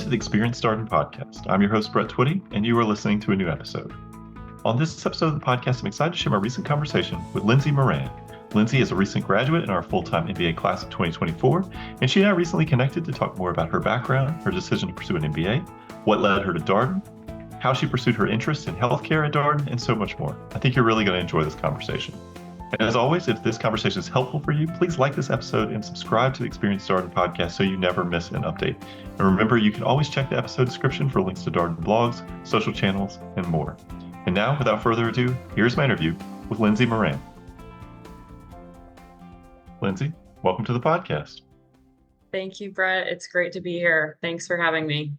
to the Experience Darden podcast. I'm your host, Brett Twitty, and you are listening to a new episode. On this episode of the podcast, I'm excited to share my recent conversation with Lindsey Moran. Lindsey is a recent graduate in our full-time MBA class of 2024, and she and I recently connected to talk more about her background, her decision to pursue an MBA, what led her to Darden, how she pursued her interest in healthcare at Darden, and so much more. I think you're really going to enjoy this conversation. And as always, if this conversation is helpful for you, please like this episode and subscribe to the Experience Darden podcast so you never miss an update. And remember, you can always check the episode description for links to Darden blogs, social channels, and more. And now, without further ado, here's my interview with Lindsey Moran. Lindsey, welcome to the podcast. Thank you, Brett. It's great to be here. Thanks for having me.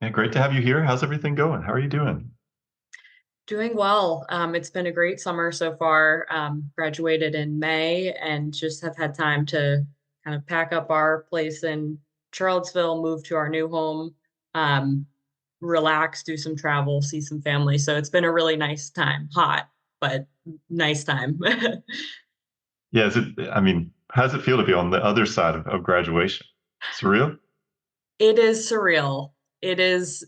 Yeah, great to have you here. How's everything going? How are you doing? Doing well. It's been a great summer so far. Graduated in May and just have had time to kind of pack up our place in Charlottesville, move to our new home, relax, do some travel, see some family. So it's been a really nice time. Hot, but nice time. Yeah, how does it feel to be on the other side of graduation? Surreal? It is surreal. It is,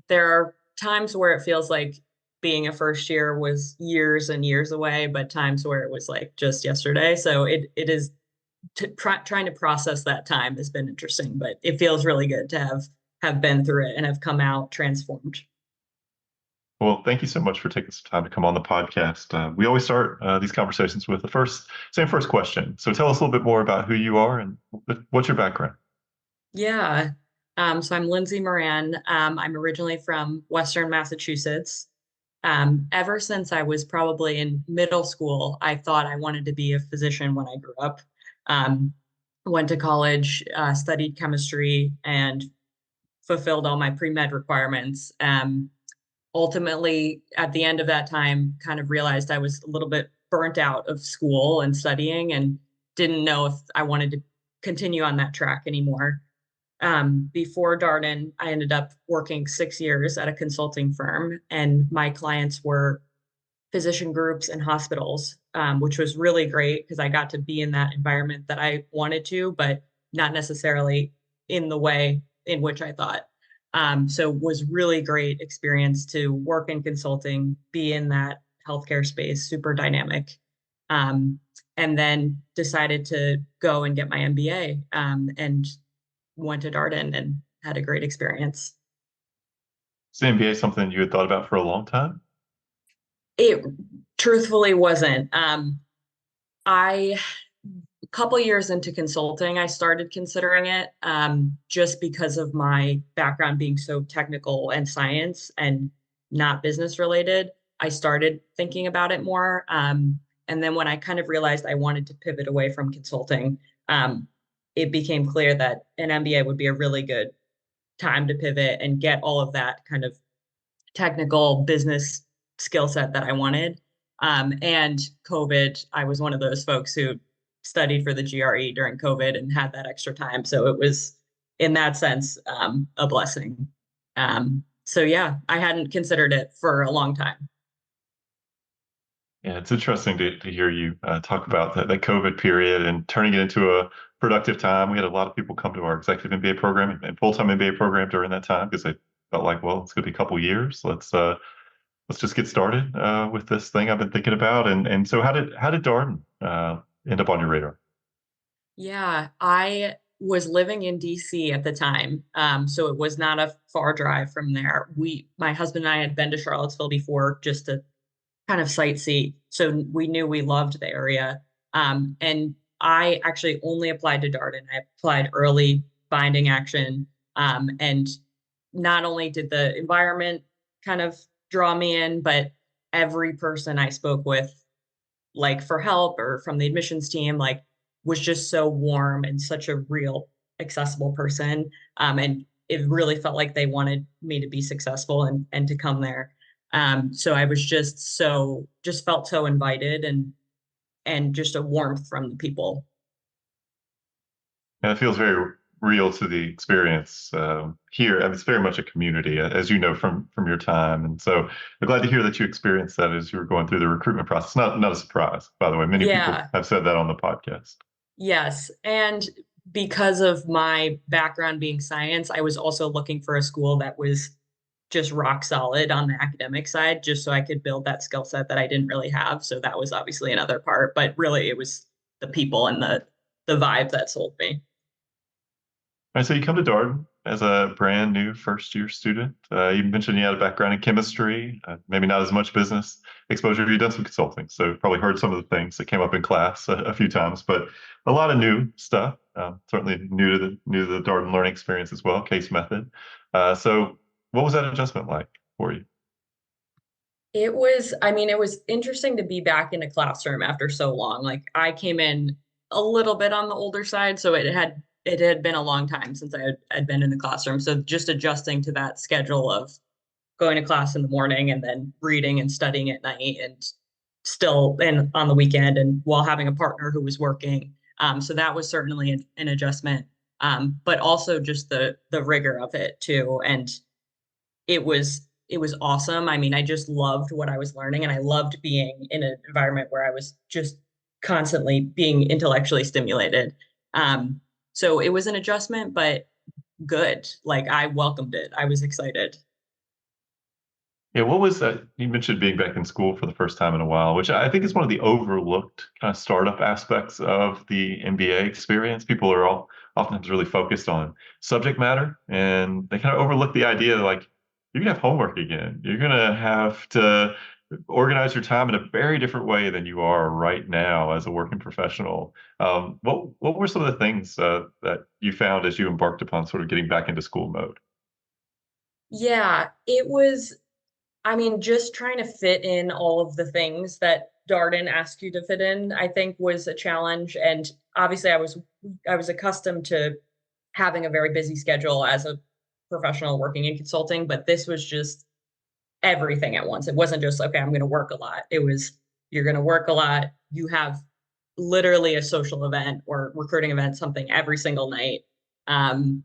there are times where it feels like being a first year was years and years away, but times where it was like just yesterday. So it is trying to process that time has been interesting, but it feels really good to have been through it and have come out transformed. Well, thank you so much for taking some time to come on the podcast. We always start these conversations with the first question. So tell us a little bit more about who you are and what's your background? Yeah. So I'm Lindsey Moran. I'm originally from Western Massachusetts. Ever since I was probably in middle school, I thought I wanted to be a physician when I grew up. Went to college, studied chemistry, and fulfilled all my pre-med requirements. Ultimately, at the end of that time, kind of realized I was a little bit burnt out of school and studying and didn't know if I wanted to continue on that track anymore. Before Darden, I ended up working 6 years at a consulting firm, and my clients were physician groups and hospitals, which was really great because I got to be in that environment that I wanted to, but not necessarily in the way in which I thought. So it was really great experience to work in consulting, be in that healthcare space, super dynamic. And then decided to go and get my MBA, and went to Darden and had a great experience. Is the MBA something you had thought about for a long time? It truthfully wasn't. A couple years into consulting, I started considering it, just because of my background being so technical and science and not business related. I started thinking about it more. And then when I kind of realized I wanted to pivot away from consulting, it became clear that an MBA would be a really good time to pivot and get all of that kind of technical business skill set that I wanted. And COVID, I was one of those folks who studied for the GRE during COVID and had that extra time. So it was, in that sense, a blessing. So yeah, I hadn't considered it for a long time. Yeah, it's interesting to hear you talk about that COVID period and turning it into a productive time. We had a lot of people come to our executive MBA program and full-time MBA program during that time because they felt like, well, it's going to be a couple years. Let's just get started with this thing I've been thinking about. And so how did Darden end up on your radar? Yeah, I was living in DC at the time, so it was not a far drive from there. My husband and I had been to Charlottesville before just to kind of sightsee. So we knew we loved the area. And I actually only applied to Darden. I applied early, binding action. And not only did the environment kind of draw me in, but every person I spoke with, like for help or from the admissions team, like was just so warm and such a real accessible person. And it really felt like they wanted me to be successful and to come there. So I was just felt so invited and just a warmth from the people. And it feels very real to the experience here. I mean, it's very much a community, as you know from your time. And so I'm glad to hear that you experienced that as you were going through the recruitment process. Not a surprise, by the way. Many people have said that on the podcast. Yes. And because of my background being science, I was also looking for a school that was just rock solid on the academic side, just so I could build that skill set that I didn't really have. So that was obviously another part, but really it was the people and the vibe that sold me. All right, so you come to Darden as a brand new first year student. You mentioned you had a background in chemistry, maybe not as much business exposure. You've done some consulting, so probably heard some of the things that came up in class a few times, but a lot of new stuff. Certainly new to the Darden learning experience as well, case method. So what was that adjustment like for you? I mean, it was interesting to be back in a classroom after so long. Like I came in a little bit on the older side, so it had been a long time since had been in the classroom. So just adjusting to that schedule of going to class in the morning and then reading and studying at night and still and on the weekend and while having a partner who was working. So that was certainly an adjustment. But also just the rigor of it too. And it was awesome. I mean, I just loved what I was learning and I loved being in an environment where I was just constantly being intellectually stimulated. So it was an adjustment, but good. Like I welcomed it. I was excited. Yeah, what was that? You mentioned being back in school for the first time in a while, which I think is one of the overlooked kind of startup aspects of the MBA experience. People are all oftentimes really focused on subject matter, and they kind of overlook the idea that, like, you're gonna have homework again. You're gonna have to organize your time in a very different way than you are right now as a working professional. What were some of the things that you found as you embarked upon sort of getting back into school mode? Yeah, it was, I mean, just trying to fit in all of the things that Darden asked you to fit in, I think was a challenge. And obviously I was accustomed to having a very busy schedule as a professional working in consulting, but this was just everything at once. It wasn't just, okay, I'm going to work a lot. It was, you're going to work a lot. You have literally a social event or recruiting event, something every single night. Um,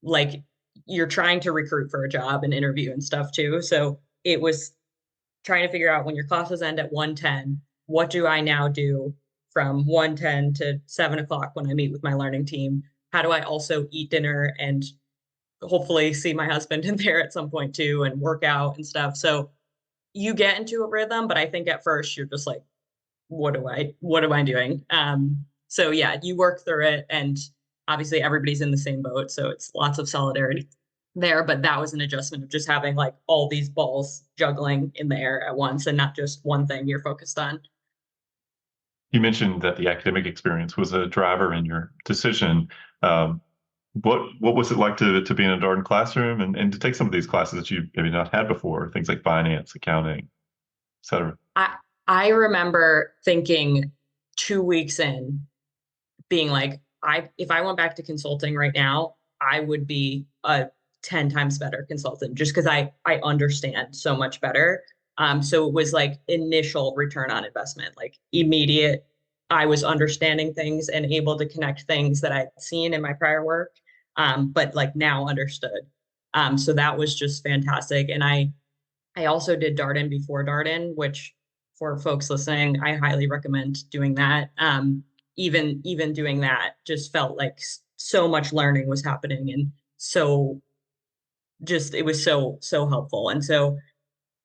like you're trying to recruit for a job and interview and stuff too. So it was trying to figure out when your classes end at 1:10, what do I now do from 1:10 to 7 o'clock when I meet with my learning team? How do I also eat dinner and hopefully see my husband in there at some point too and work out and stuff? So you get into a rhythm, but I think at first you're just like, what am I doing? So yeah, you work through it and obviously everybody's in the same boat. So it's lots of solidarity there, but that was an adjustment of just having like all these balls juggling in the air at once and not just one thing you're focused on. You mentioned that the academic experience was a driver in your decision. Um, what was it like to be in a Darden classroom and to take some of these classes that you maybe not had before, things like finance, accounting, et cetera? I remember thinking 2 weeks in, being like, if I went back to consulting right now, I would be a 10 times better consultant just because I understand so much better. So it was like initial return on investment, like immediate. I was understanding things and able to connect things that I'd seen in my prior work, but like now understood. So that was just fantastic. And I also did Darden before Darden, which for folks listening, I highly recommend doing that. Even doing that just felt like so much learning was happening and so just it was so helpful. And so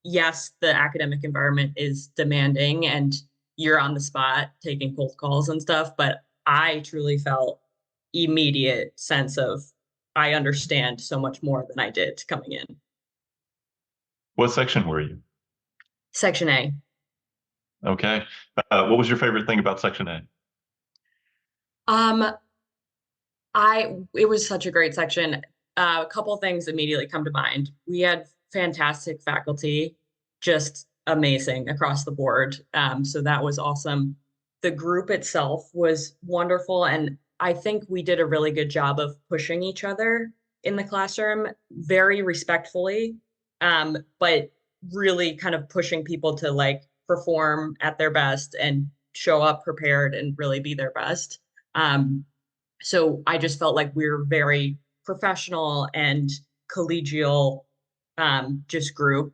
yes, the academic environment is demanding and you're on the spot taking cold calls and stuff, but I truly felt immediate sense of I understand so much more than I did coming in. What section were you? Section A. Okay. What was your favorite thing about Section A? Um, I it was such a great section. A couple things immediately come to mind. We had fantastic faculty, just amazing across the board. So that was awesome. The group itself was wonderful, and I think we did a really good job of pushing each other in the classroom very respectfully, but really kind of pushing people to like perform at their best and show up prepared and really be their best. Um, so I just felt like we were very professional and collegial, just group.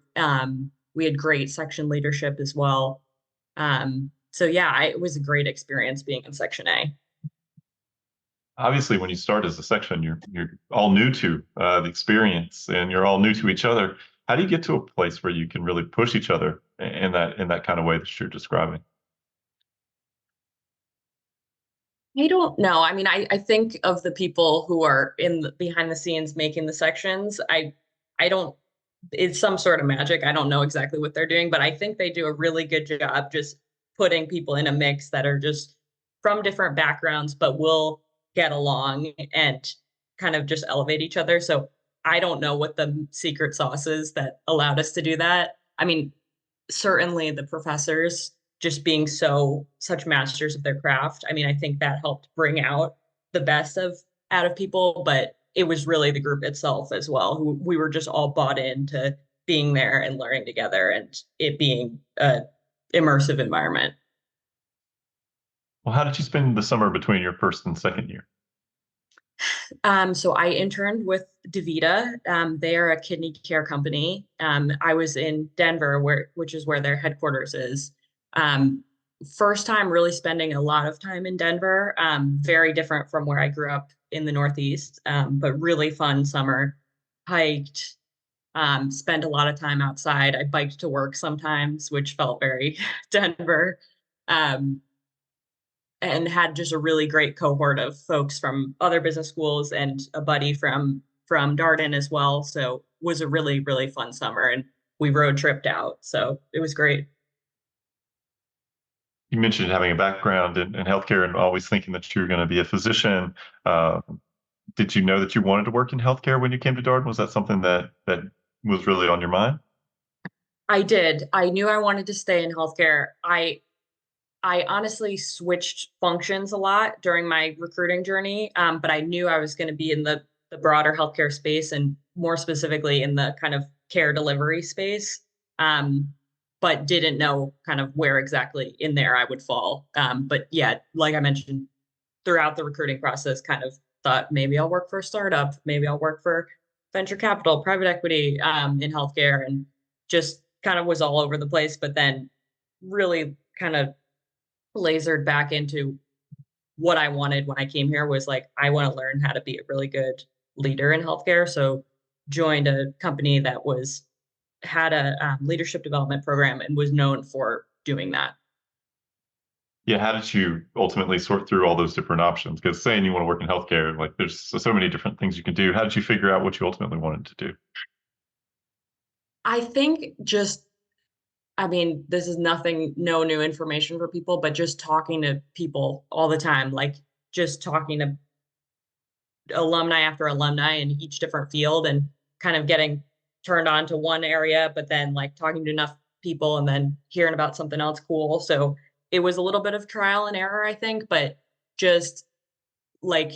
We had great section leadership as well. So yeah, it was a great experience being in Section A. obviously when you start as a section, you're all new to the experience, and you're all new to each other. How do you get to a place where you can really push each other in that kind of way that you're describing? I don't know. I mean, I think of the people who are behind the scenes making the sections. I don't, it's some sort of magic. I don't know exactly what they're doing, but I think they do a really good job just putting people in a mix that are just from different backgrounds, but will get along and kind of just elevate each other. So I don't know what the secret sauce is that allowed us to do that. I mean, certainly the professors just being such masters of their craft. I mean, I think that helped bring out the best of out of people, but it was really the group itself as well, who we were just all bought into being there and learning together and it being a immersive environment. Well, how did you spend the summer between your first and second year? So I interned with DaVita. They are a kidney care company. I was in Denver, which is where their headquarters is. Um, First time really spending a lot of time in Denver. Very different from where I grew up in the Northeast, but really fun summer. Hiked, spent a lot of time outside. I biked to work sometimes, which felt very Denver. Um, and had just a really great cohort of folks from other business schools and a buddy from Darden as well. So was a really fun summer and we road tripped out. So it was great. You mentioned having a background in healthcare and always thinking that you were going to be a physician. Uh, did you know that you wanted to work in healthcare when you came to Darden? Was that something that was really on your mind? I did. I knew I wanted to stay in healthcare. I honestly switched functions a lot during my recruiting journey, but I knew I was going to be in the broader healthcare space and more specifically in the kind of care delivery space, but didn't know kind of where exactly in there I would fall. But yeah, like I mentioned, throughout the recruiting process, kind of thought maybe I'll work for a startup, maybe I'll work for venture capital, private equity in healthcare, and just kind of was all over the place. But then really kind of lasered back into what I wanted when I came here was like, I want to learn how to be a really good leader in healthcare. So joined a company that had a leadership development program and was known for doing that. Yeah, how did you ultimately sort through all those different options? Because saying you want to work in healthcare, like there's so many different things you can do. How did you figure out what you ultimately wanted to do? I think just, I mean, this is nothing, no new information for people, but just talking to people all the time, like just talking to alumni after alumni in each different field and kind of getting turned on to one area, but then like talking to enough people and then hearing about something else cool. So it was a little bit of trial and error, I think, but just like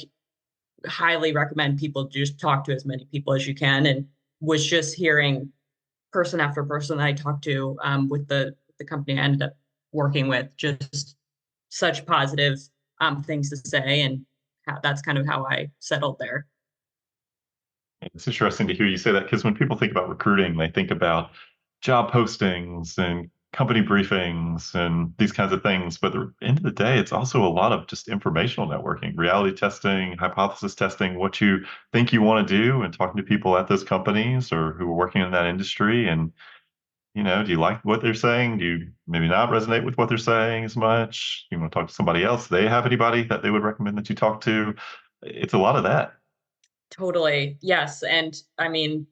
highly recommend people just talk to as many people as you can. And was just hearing person after person that I talked to with the company I ended up working with, just such positive things to say, and that's kind of how I settled there. It's interesting to hear you say that because when people think about recruiting, they think about job postings and company briefings and these kinds of things. But at the end of the day, it's also a lot of just informational networking, reality testing, hypothesis testing, what you think you want to do, and talking to people at those companies or who are working in that industry. And, do you like what they're saying? Do you maybe not resonate with what they're saying as much? You want to talk to somebody else? Do they have anybody that they would recommend that you talk to? It's a lot of that. Totally. Yes. And I mean,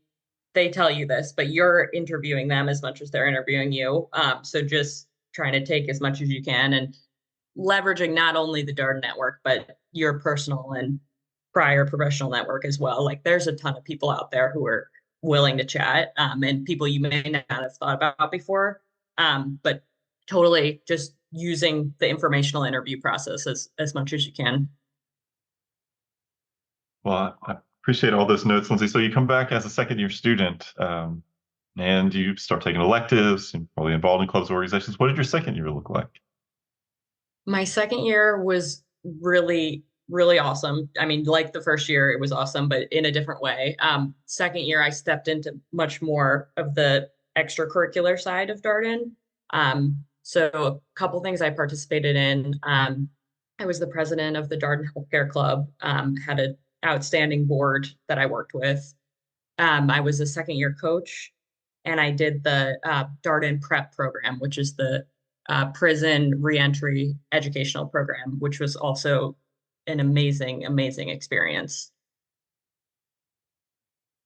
they tell you this, but you're interviewing them as much as they're interviewing you. So just trying to take as much as you can and leveraging not only the Darden network, but your personal and prior professional network as well. Like there's a ton of people out there who are willing to chat and people you may not have thought about before. But totally just using the informational interview process as much as you can. Well, I appreciate all those notes, Lindsey. So you come back as a second year student, and you start taking electives and probably involved in clubs, organizations. What did your second year look like? My second year was really awesome. I mean, like the first year, it was awesome, but in a different way. Second year, I stepped into much more of the extracurricular side of Darden. So a couple things I participated in. I was the president of the Darden Healthcare Club, had an outstanding board that I worked with. I was a second year coach, and I did the Darden Prep program, which is the prison reentry educational program, which was also an amazing, amazing experience.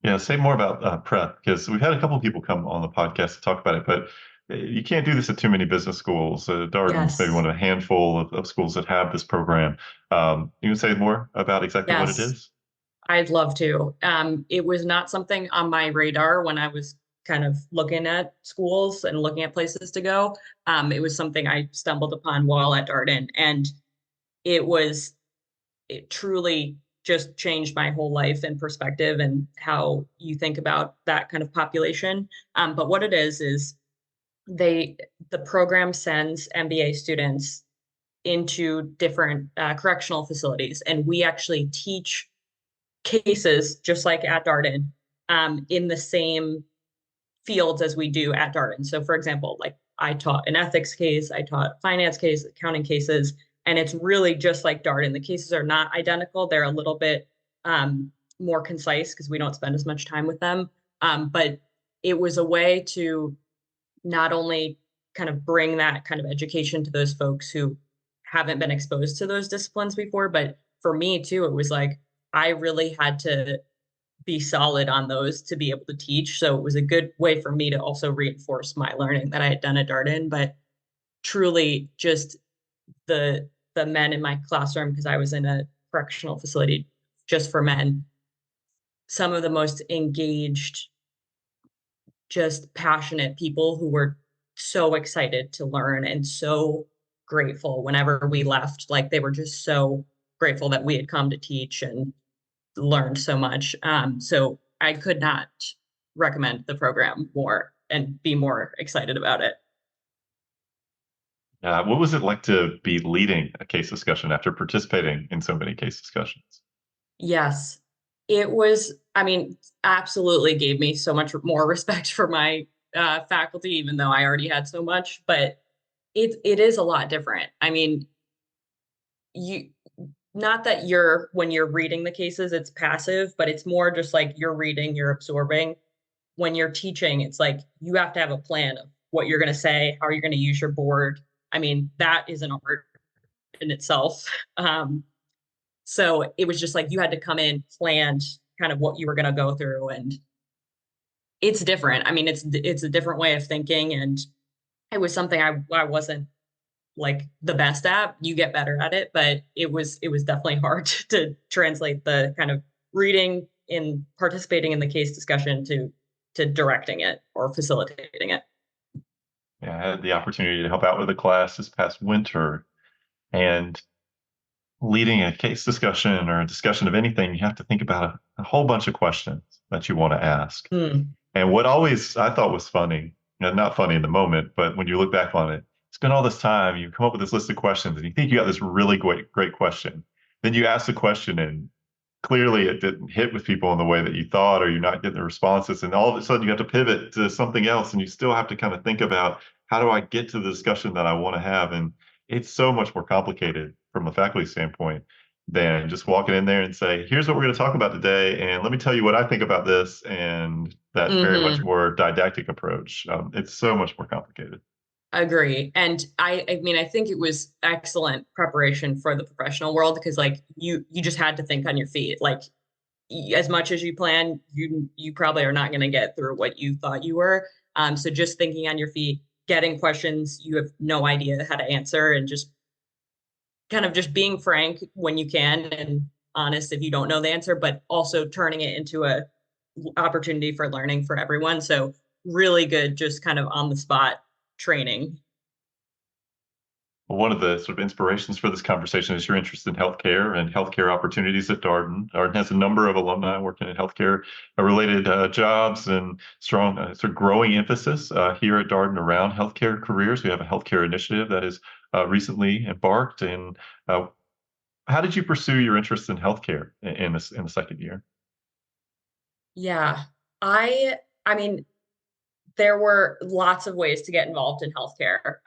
Yeah, say more about prep because we've had a couple of people come on the podcast to talk about it, but you can't do this at too many business schools. Darden's maybe Yes, one of a handful of schools that have this program. You can say more about exactly what it yes, is? I'd love to. It was not something on my radar when I was kind of looking at schools and looking at places to go. It was something I stumbled upon while at Darden, and it was it truly just changed my whole life and perspective and how you think about that kind of population. But what it is they the program sends MBA students into different correctional facilities, and we actually teach cases just like at Darden in the same fields as we do at Darden. So, for example, like I taught an ethics case, I taught finance case, accounting cases, and it's really just like Darden. The cases are not identical; they're a little bit more concise because we don't spend as much time with them. But it was a way to not only kind of bring that kind of education to those folks who haven't been exposed to those disciplines before, but for me too, it was like I really had to be solid on those to be able to teach. So it was a good way for me to also reinforce my learning that I had done at Darden. But truly, just the men in my classroom, because I was in a correctional facility just for men, some of the most engaged, just passionate people who were so excited to learn and so grateful whenever we left. Like they were just so grateful that we had come to teach and learned so much. So I could not recommend the program more and be more excited about it. What was it like to be leading a case discussion after participating in so many case discussions? Yes, it was, I mean, absolutely gave me so much more respect for my faculty, even though I already had so much, but it is a lot different. I mean, you not that you're when you're reading the cases, it's passive, but it's more just like you're reading, you're absorbing. When you're teaching, it's like you have to have a plan of what you're going to say, how you're going to use your board. I mean, that is an art in itself. Um, so it was just like you had to come in planned kind of what you were going to go through, and it's different. I mean, it's a different way of thinking, and it was something I wasn't like the best at. You get better at it, but it was definitely hard to translate the kind of reading in participating in the case discussion to directing it or facilitating it. Yeah, I had the opportunity to help out with a class this past winter, and leading a case discussion or a discussion of anything, you have to think about a whole bunch of questions that you want to ask. Mm, And what always I thought was funny, not funny in the moment, but when you look back on it, spend all this time, you come up with this list of questions, and you think you got this really great question. Then you ask the question, and clearly it didn't hit with people in the way that you thought, or you're not getting the responses. And all of a sudden, you have to pivot to something else, and you still have to kind of think about how do I get to the discussion that I want to have. And it's so much more complicated from a faculty standpoint than just walking in there and say, here's what we're going to talk about today, and let me tell you what I think about this, and that very much hmm. more didactic approach. It's so much more complicated. Agree. And I mean, I think it was excellent preparation for the professional world because like you just had to think on your feet. Like as much as you plan, you probably are not going to get through what you thought you were. So just thinking on your feet, getting questions you have no idea how to answer, and just kind of just being frank when you can and honest if you don't know the answer, but also turning it into a opportunity for learning for everyone. So really good, just kind of on the spot training. Well, one of the sort of inspirations for this conversation is your interest in healthcare and healthcare opportunities at Darden. Darden has a number of alumni working in healthcare related jobs and strong, sort of growing emphasis here at Darden around healthcare careers. We have a healthcare initiative that is recently embarked. And how did you pursue your interest in healthcare in the second year? Yeah. I mean, there were lots of ways to get involved in healthcare.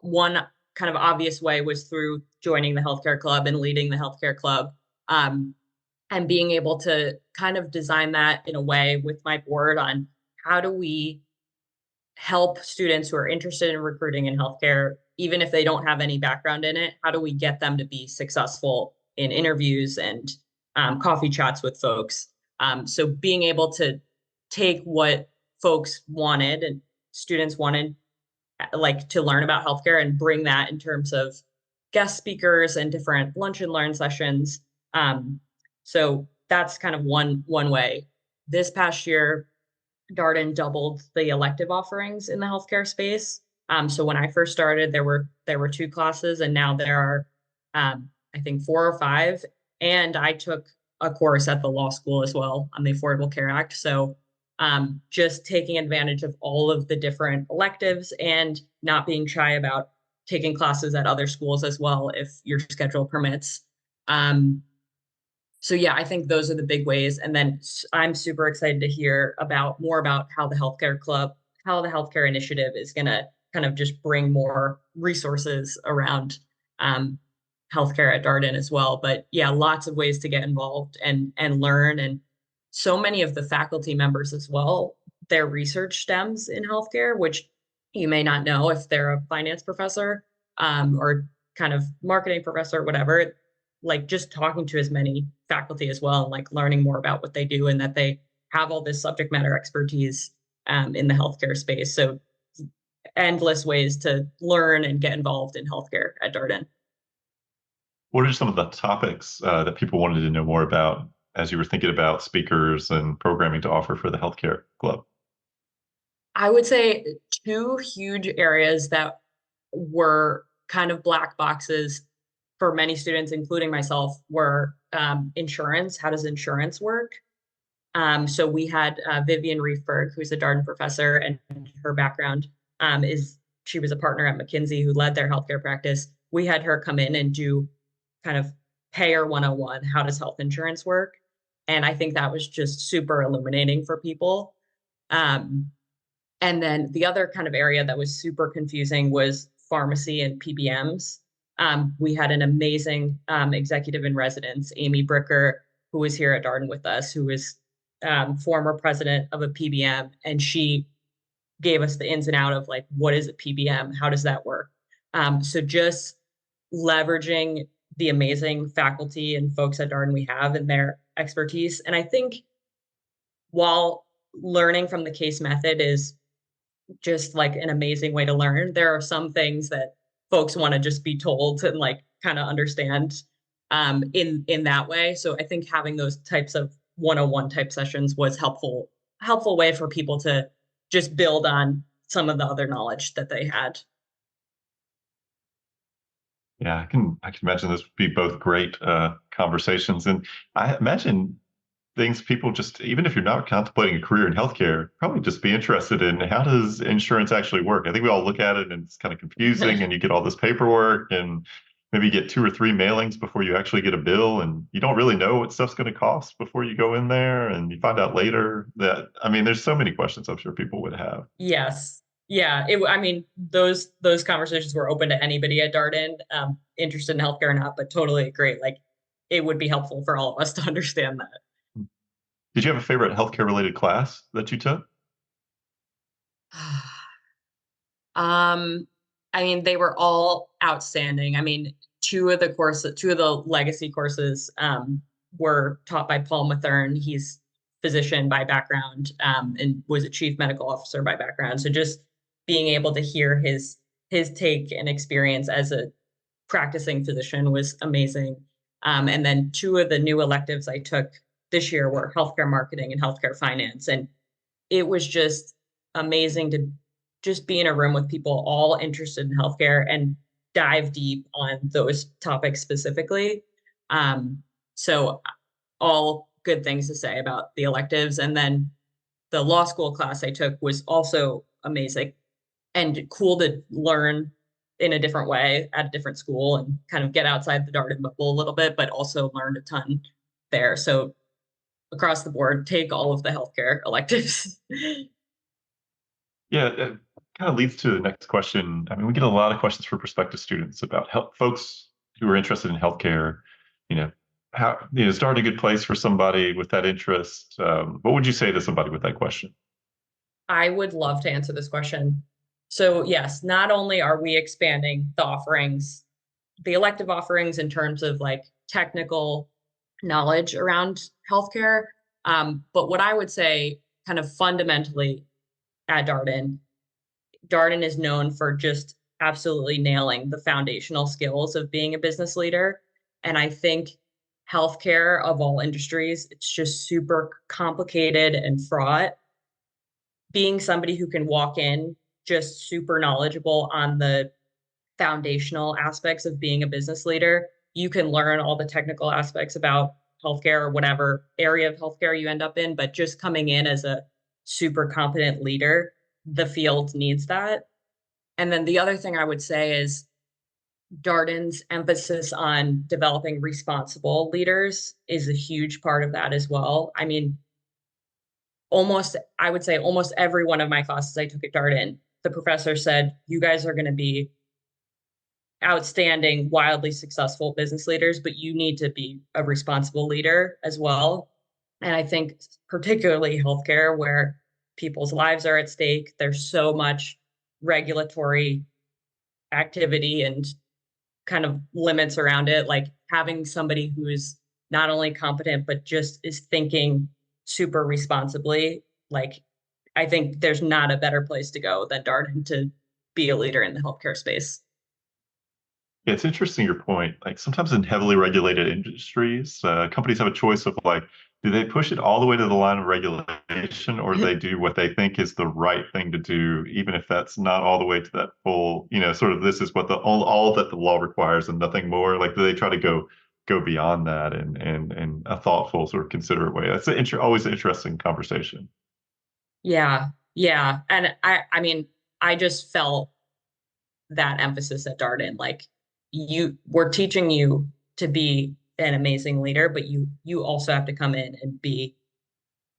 One kind of obvious way was through joining the healthcare club and leading the healthcare club. Um, and being able to kind of design that in a way with my board on how do we help students who are interested in recruiting in healthcare, even if they don't have any background in it, how do we get them to be successful in interviews and coffee chats with folks? So being able to take what folks wanted and students wanted, like to learn about healthcare, and bring that in terms of guest speakers and different lunch and learn sessions. So that's kind of one way. This past year, Darden doubled the elective offerings in the healthcare space. So when I first started, there were 2 classes, and now there are, I think, 4 or 5. And I took a course at the law school as well on the Affordable Care Act. So just taking advantage of all of the different electives and not being shy about taking classes at other schools as well if your schedule permits. So yeah, I think those are the big ways. And then I'm super excited to hear more about how the healthcare initiative is going to kind of just bring more resources around healthcare at Darden as well. But yeah, lots of ways to get involved and learn. And so many of the faculty members as well, their research stems in healthcare, which you may not know if they're a finance professor or kind of marketing professor, whatever. Like just talking to as many faculty as well, and like learning more about what they do and that they have all this subject matter expertise in the healthcare space. So endless ways to learn and get involved in healthcare at Darden. What are some of the topics that people wanted to know more about as you were thinking about speakers and programming to offer for the healthcare club? I would say 2 huge areas that were kind of black boxes for many students, including myself, were insurance. How does insurance work? So we had Vivian Reefberg, who's a Darden professor, and her background is she was a partner at McKinsey who led their healthcare practice. We had her come in and do kind of payer 101. How does health insurance work? And I think that was just super illuminating for people. And then the other kind of area that was super confusing was pharmacy and PBMs. We had an amazing executive in residence, Amy Bricker, who was here at Darden with us, who was former president of a PBM, and she gave us the ins and out of like, what is a PBM? How does that work? So just leveraging the amazing faculty and folks at Darden we have and their expertise. And I think while learning from the case method is just like an amazing way to learn, there are some things that folks want to just be told and like kind of understand in that way. So I think having those types of 101 type sessions was helpful way for people to just build on some of the other knowledge that they had. Yeah, I can imagine this would be both great conversations, and I imagine things people just, even if you're not contemplating a career in healthcare, probably just be interested in how does insurance actually work. I think we all look at it and it's kind of confusing, and you get all this paperwork, and maybe you get 2 or 3 mailings before you actually get a bill, and you don't really know what stuff's going to cost before you go in there, and you find out later that, I mean, there's so many questions I'm sure people would have. Yes. Yeah. I mean, those conversations were open to anybody at Darden, interested in healthcare or not, but totally agree. Like it would be helpful for all of us to understand that. Did you have a favorite healthcare related class that you took? Um, I mean, they were all outstanding. I mean, 2 of the legacy courses were taught by Paul Mathern. He's physician by background and was a chief medical officer by background. So just being able to hear his take and experience as a practicing physician was amazing. And then 2 of the new electives I took this year were healthcare marketing and healthcare finance. And it was just amazing to just be in a room with people all interested in healthcare and dive deep on those topics specifically. So all good things to say about the electives. And then the law school class I took was also amazing and cool to learn in a different way at a different school and kind of get outside the Darden bubble a little bit, but also learned a ton there. So across the board, take all of the healthcare electives. Yeah, kind of leads to the next question. I mean, we get a lot of questions from prospective students about folks who are interested in healthcare. You know, how start a good place for somebody with that interest. What would you say to somebody with that question? I would love to answer this question. So, yes, not only are we expanding the offerings, the elective offerings in terms of like technical knowledge around healthcare, but what I would say kind of fundamentally at Darden is known for just absolutely nailing the foundational skills of being a business leader. And I think healthcare of all industries, it's just super complicated and fraught. Being somebody who can walk in just super knowledgeable on the foundational aspects of being a business leader, you can learn all the technical aspects about healthcare or whatever area of healthcare you end up in, but just coming in as a super competent leader, the field needs that. And then the other thing I would say is Darden's emphasis on developing responsible leaders is a huge part of that as well. I mean, I would say almost every one of my classes I took at Darden, the professor said, you guys are going to be outstanding, wildly successful business leaders, but you need to be a responsible leader as well. And I think particularly healthcare, where people's lives are at stake, there's so much regulatory activity and kind of limits around it, like having somebody who's not only competent but just is thinking super responsibly. Like, I think there's not a better place to go than Darden to be a leader in the healthcare space. Yeah, it's interesting your point. Like sometimes in heavily regulated industries, companies have a choice of like, do they push it all the way to the line of regulation, or do they do what they think is the right thing to do, even if that's not all the way to that full, sort of this is what the all that the law requires and nothing more. Like, do they try to go beyond that and a thoughtful, sort of considerate way? That's always an interesting conversation. Yeah, yeah. And I mean, I just felt that emphasis at Darden. Like, we're teaching you to be an amazing leader, but you also have to come in and be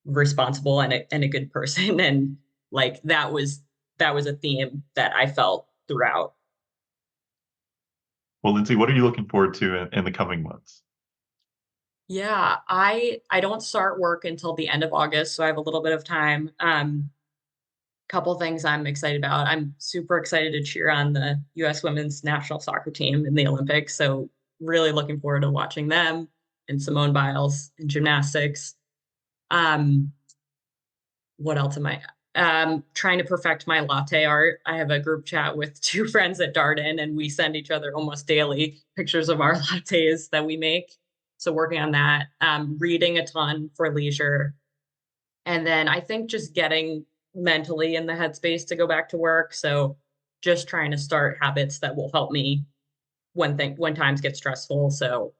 responsible and a good person. And like that was a theme that I felt throughout. Well, Lindsay, what are you looking forward to in the coming months? Yeah, I don't start work until the end of August, so I have a little bit of time. Couple things I'm excited about. I'm super excited to cheer on the US women's national soccer team in the Olympics. So really looking forward to watching them and Simone Biles in gymnastics. Um, what else am I trying to perfect my latte art? I have a group chat with two friends at Darden, and we send each other almost daily pictures of our lattes that we make. So working on that, reading a ton for leisure. And then I think just getting mentally in the headspace to go back to work. So just trying to start habits that will help me when times get stressful. So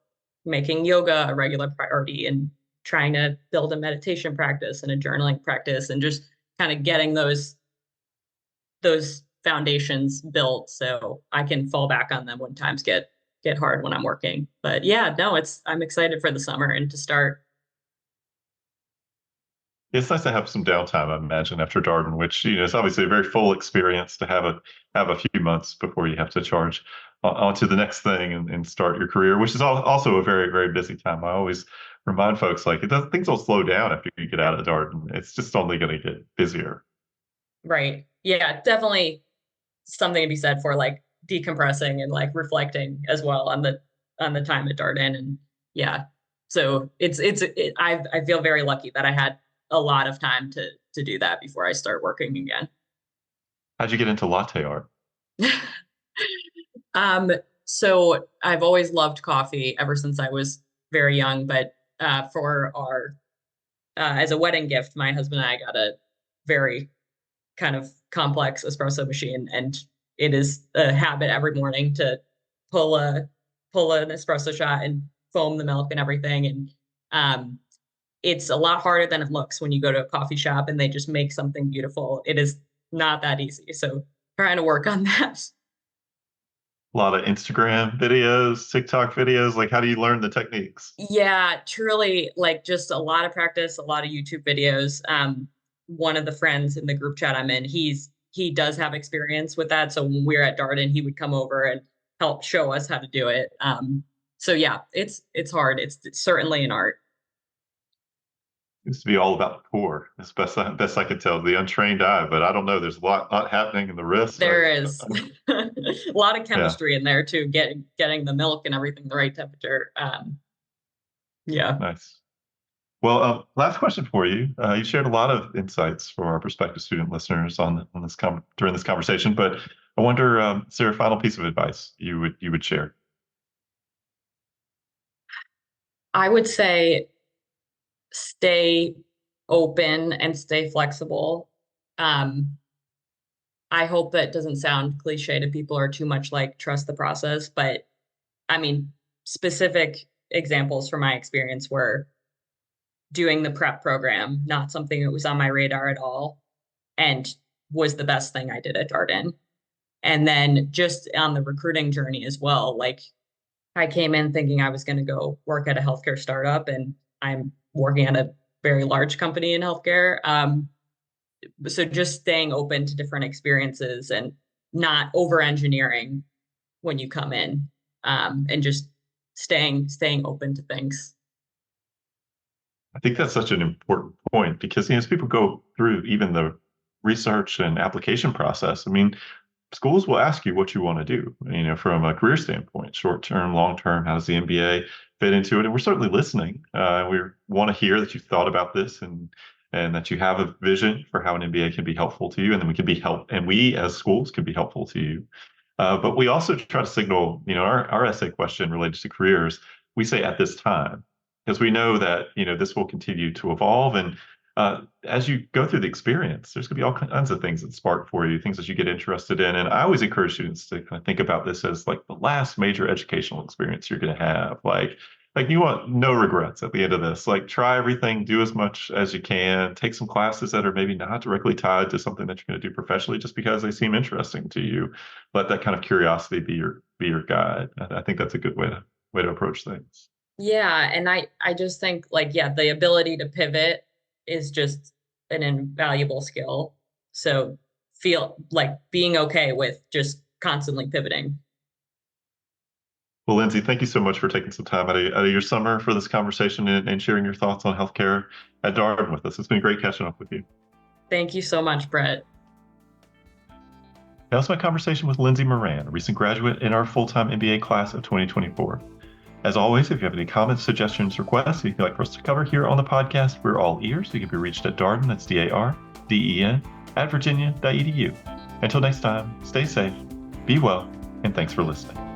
making yoga a regular priority and trying to build a meditation practice and a journaling practice and just kind of getting those foundations built so I can fall back on them when times get hard when I'm working. But yeah, no, I'm excited for the summer and to start. It's nice to have some downtime, I imagine, after Darden, which is obviously a very full experience to have a few months before you have to charge on to the next thing and start your career, which is also a very, very busy time. I always remind folks like things will slow down after you get out of Darden. It's just only going to get busier. Right. Yeah, definitely something to be said for like decompressing and like reflecting as well on the time at Darden. And yeah, so I feel very lucky that I had a lot of time to do that before I start working again. How'd you get into latte art? um, so I've always loved coffee ever since I was very young, but for our as a wedding gift, my husband and I got a very kind of complex espresso machine, and it is a habit every morning to pull a pull an espresso shot and foam the milk and everything. And um, it's a lot harder than it looks when you go to a coffee shop and they just make something beautiful. It is not that easy. So trying to work on that. A lot of Instagram videos, TikTok videos. Like, how do you learn the techniques? Yeah, truly, like just a lot of practice, a lot of YouTube videos. One of the friends in the group chat I'm in, he does have experience with that. So when we were at Darden, he would come over and help show us how to do it. So yeah, it's hard. It's certainly an art. Seems to be all about the core, as best I could tell, the untrained eye. But I don't know. There's a lot happening in the wrist. There is a lot of Yeah, chemistry in there too, getting the milk and everything the right temperature. Yeah. nice. Well, last question for you. You shared a lot of insights for our prospective student listeners on this during this conversation. But I wonder, is there a final piece of advice you would share? I would say stay open and stay flexible. Um, I hope that doesn't sound cliche to people or too much like trust the process, but I mean, specific examples from my experience were doing the prep program, not something that was on my radar at all, and was the best thing I did at Darden. And then just on the recruiting journey as well, like I came in thinking I was going to go work at a healthcare startup, and I'm working at a very large company in healthcare. So just staying open to different experiences and not over engineering when you come in, and just staying open to things. I think that's such an important point because as people go through even the research and application process, I mean, schools will ask you what you want to do, from a career standpoint, short term, long term, how does the MBA fit into it? And we're certainly listening. We want to hear that you've thought about this and that you have a vision for how an MBA can be helpful to you, and then we as schools can be helpful to you. But we also try to signal, our essay question related to careers, we say at this time, because we know that, this will continue to evolve. And as you go through the experience, there's going to be all kinds of things that spark for you, things that you get interested in. And I always encourage students to kind of think about this as like the last major educational experience you're going to have. Like you want no regrets at the end of this. Like try everything, do as much as you can, take some classes that are maybe not directly tied to something that you're going to do professionally, just because they seem interesting to you. Let that kind of curiosity be your guide. I think that's a good way to approach things. Yeah, and I just think like, yeah, the ability to pivot is just an invaluable skill. So feel like being okay with just constantly pivoting. Well, Lindsey, thank you so much for taking some time out of your summer for this conversation and sharing your thoughts on healthcare at Darden with us. It's been great catching up with you. Thank you so much, Brett. That was my conversation with Lindsey Moran, a recent graduate in our full-time MBA class of 2024. As always, if you have any comments, suggestions, requests you'd like for us to cover here on the podcast, we're all ears. You can be reached at Darden, that's DARDEN, @virginia.edu. Until next time, stay safe, be well, and thanks for listening.